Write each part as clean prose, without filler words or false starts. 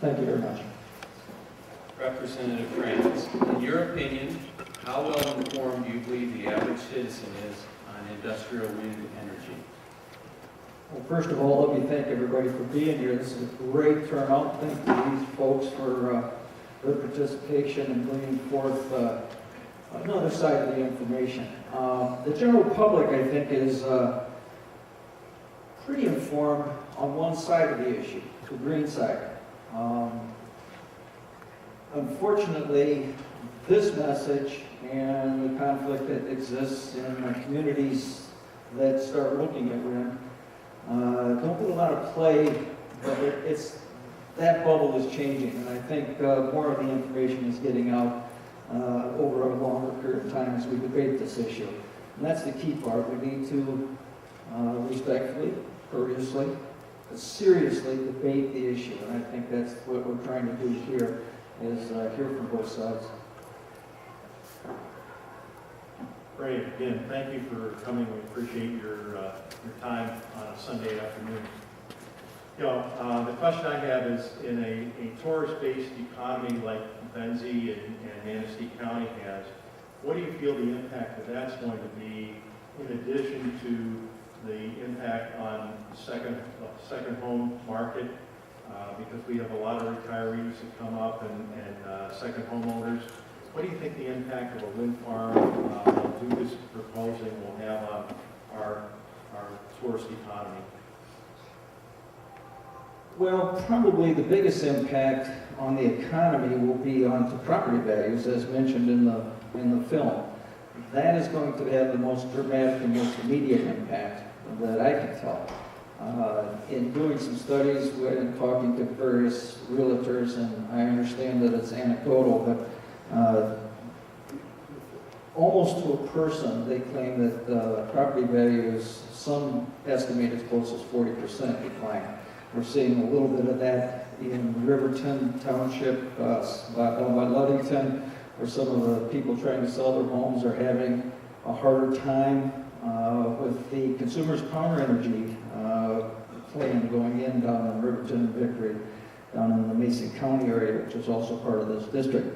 Thank you very much. Representative Franz, in your opinion, how well informed do you believe the average citizen is on industrial wind energy? Well, first of all, let me thank everybody for being here. This is a great turnout. Thank these folks for their participation in bringing forth another side of the information. The general public, I think, is pretty informed on one side of the issue, the green side. Unfortunately, this message and the conflict that exists in the communities that start looking at wind don't get a lot of play, but that bubble is changing, and I think more of the information is getting out over a longer period of time as we debate this issue. And that's the key part. We need to respectfully, courteously, but seriously debate the issue, and I think that's what we're trying to do here, is hear from both sides. Ray, again, thank you for coming. We appreciate your time on a Sunday afternoon. You know, the question I have is, in a tourist-based economy like Benzie and Manistee County has, what do you feel the impact of that's going to be, in addition to the impact on second home market? Because we have a lot of retirees that come up and second homeowners. What do you think the impact of a wind farm like this proposing will have on our tourist economy? Well, probably the biggest impact on the economy will be on the property values, as mentioned in the film. That is going to have the most dramatic and most immediate impact that I can tell. In doing some studies and talking to various realtors, and I understand that it's anecdotal, but almost to a person, they claim that property values, some estimate as close as 40% decline. We're seeing a little bit of that in Riverton Township, by Ludington, where some of the people trying to sell their homes are having a harder time with the Consumers Power Energy plan going in down in Riverton and Victory, down in the Mason County area, which is also part of this district.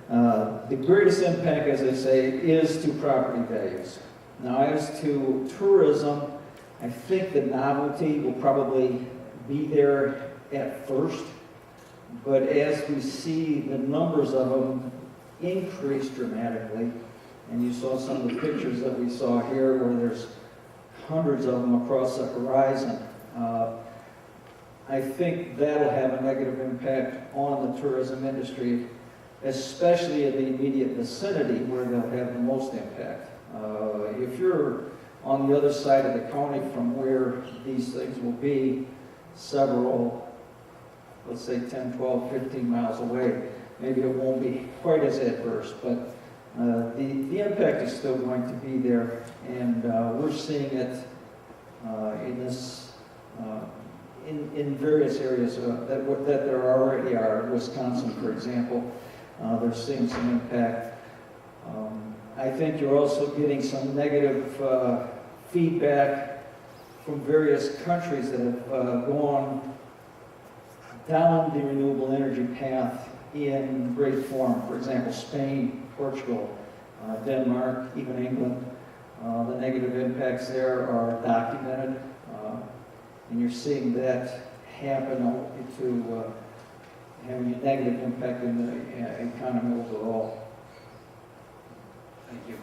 The greatest impact, as I say, is to property values. Now, as to tourism, I think the novelty will probably be there at first, but as we see the numbers of them increase dramatically, and you saw some of the pictures that we saw here where there's hundreds of them across the horizon, I think that'll have a negative impact on the tourism industry, especially in the immediate vicinity where they'll have the most impact. If you're on the other side of the county from where these things will be, several, let's say 10, 12, 15 miles away, maybe it won't be quite as adverse, but the impact is still going to be there, and we're seeing it in this in various areas that there already are. Wisconsin, for example, they're seeing some impact. I think you're also getting some negative feedback from various countries that have gone down the renewable energy path in great form. For example, Spain, Portugal, Denmark, even England. The negative impacts there are documented, and you're seeing that happen to having a negative impact in the economy overall. Thank you.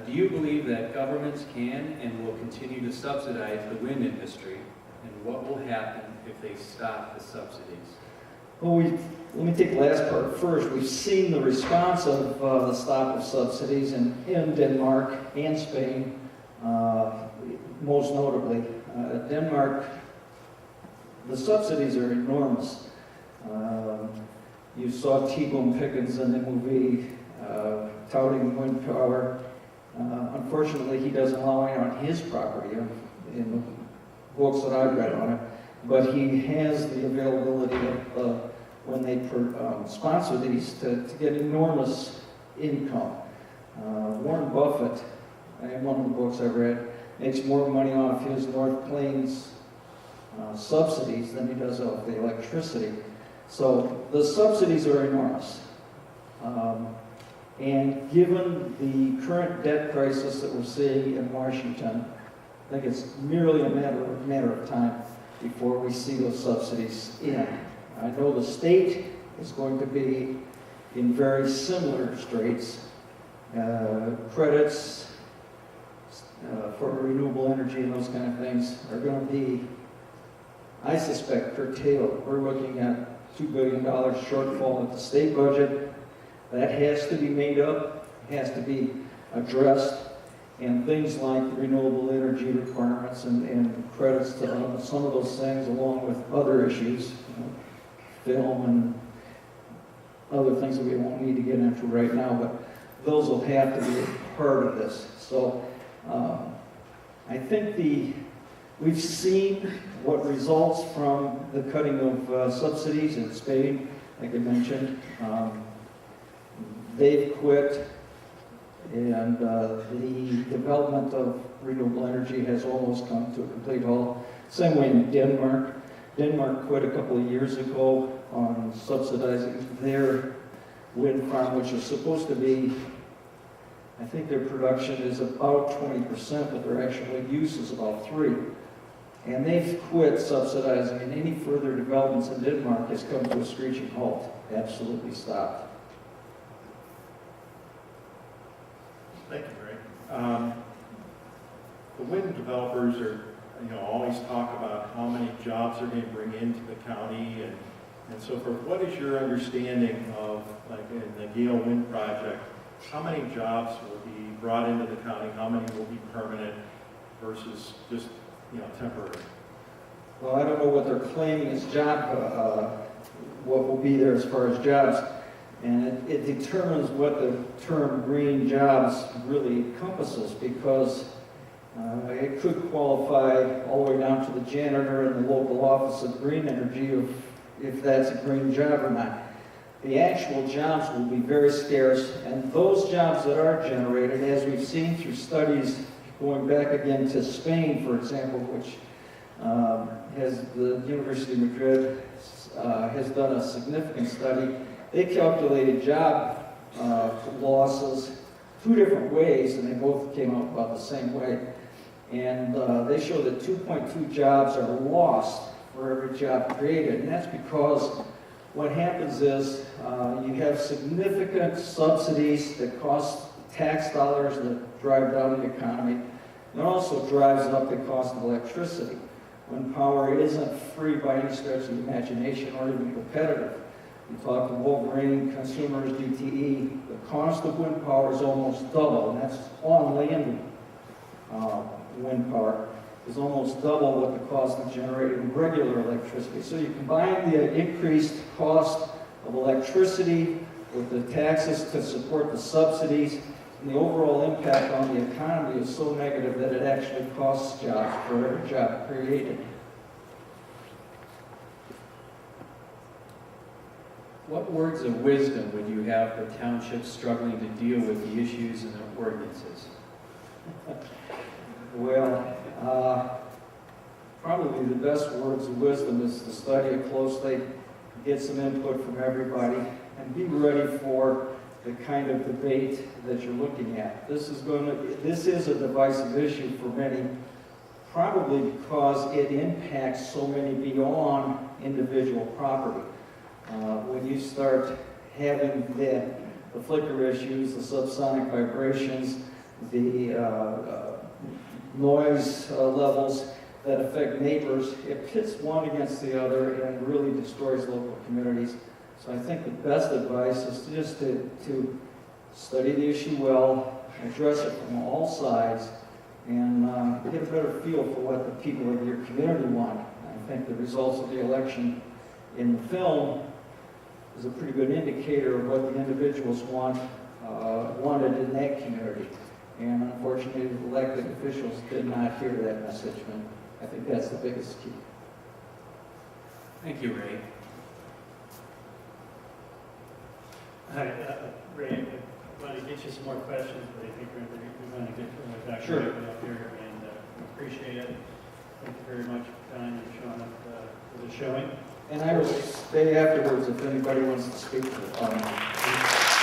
Do you believe that governments can and will continue to subsidize the wind industry, and what will happen if they stop the subsidies? Well, let me take the last part first. We've seen the response of the stop of subsidies in Denmark and Spain, most notably. Denmark, the subsidies are enormous. You saw T. Boone Pickens in the movie touting wind power. Unfortunately, he doesn't allow it on his property in the books that I've read on it, but he has the availability of when they sponsor these to get enormous income. Warren Buffett, in one of the books I read, makes more money off his North Plains subsidies than he does off the electricity. So the subsidies are enormous. And given the current debt crisis that we're seeing in Washington, I think it's merely a matter of time before we see those subsidies in. I know the state is going to be in very similar straits. Credits for renewable energy and those kind of things are going to be, I suspect, curtailed. We're looking at $2 billion shortfall at the state budget. That has to be made up, has to be addressed, and things like the renewable energy requirements and credits to some of those things, along with other issues, film and other things that we won't need to get into right now, but those will have to be a part of this. So I think we've seen what results from the cutting of subsidies in Spain, like I mentioned. They've quit, and the development of renewable energy has almost come to a complete halt. Same way in Denmark. Denmark quit a couple of years ago on subsidizing their wind farm, which is supposed to be, I think their production is about 20%, but their actual use is about 3%. And they've quit subsidizing, and any further developments in Denmark has come to a screeching halt. Absolutely stopped. Thank you, Ray. The wind developers are, always talk about how many jobs they're going to bring into the county and so forth. What is your understanding of, like in the Gale Wind Project, how many jobs will be brought into the county? How many will be permanent versus just, temporary? Well, I don't know what they're claiming as what will be there as far as jobs. And it determines what the term green jobs really encompasses, because it could qualify all the way down to the janitor in the local office of green energy if that's a green job or not. The actual jobs will be very scarce, and those jobs that are generated, as we've seen through studies going back again to Spain, for example, which has the University of Madrid has done a significant study. They calculated job losses 2 different ways, and they both came out about the same way. And they show that 2.2 jobs are lost for every job created. And that's because what happens is you have significant subsidies that cost tax dollars that drive down the economy. And it also drives up the cost of electricity. When power isn't free by any stretch of the imagination or even competitive. You talk to Wolverine, Consumers, DTE, the cost of wind power is almost double, and that's on land wind power, is almost double what the cost of generating regular electricity. So you combine the increased cost of electricity with the taxes to support the subsidies, and the overall impact on the economy is so negative that it actually costs jobs for every job created. What words of wisdom would you have for townships struggling to deal with the issues in the ordinances? Well, probably the best words of wisdom is to study it closely, get some input from everybody, and be ready for the kind of debate that you're looking at. This is a divisive issue for many, probably because it impacts so many beyond individual property. When you start having the flicker issues, the subsonic vibrations, the noise levels that affect neighbors, it pits one against the other and really destroys local communities. So I think the best advice is just to study the issue well, address it from all sides, and get a better feel for what the people of your community want. I think the results of the election in the film is a pretty good indicator of what the individuals wanted in that community. And unfortunately, the elected officials did not hear that message, and I think that's the biggest key. Thank you, Ray. Hi, Ray, I want to get you some more questions, but I think we're going to get Dr. Sure. Ray up here, and appreciate it. Thank you very much, John, for showing up for the showing. And I will stay afterwards if anybody wants to speak to the fund.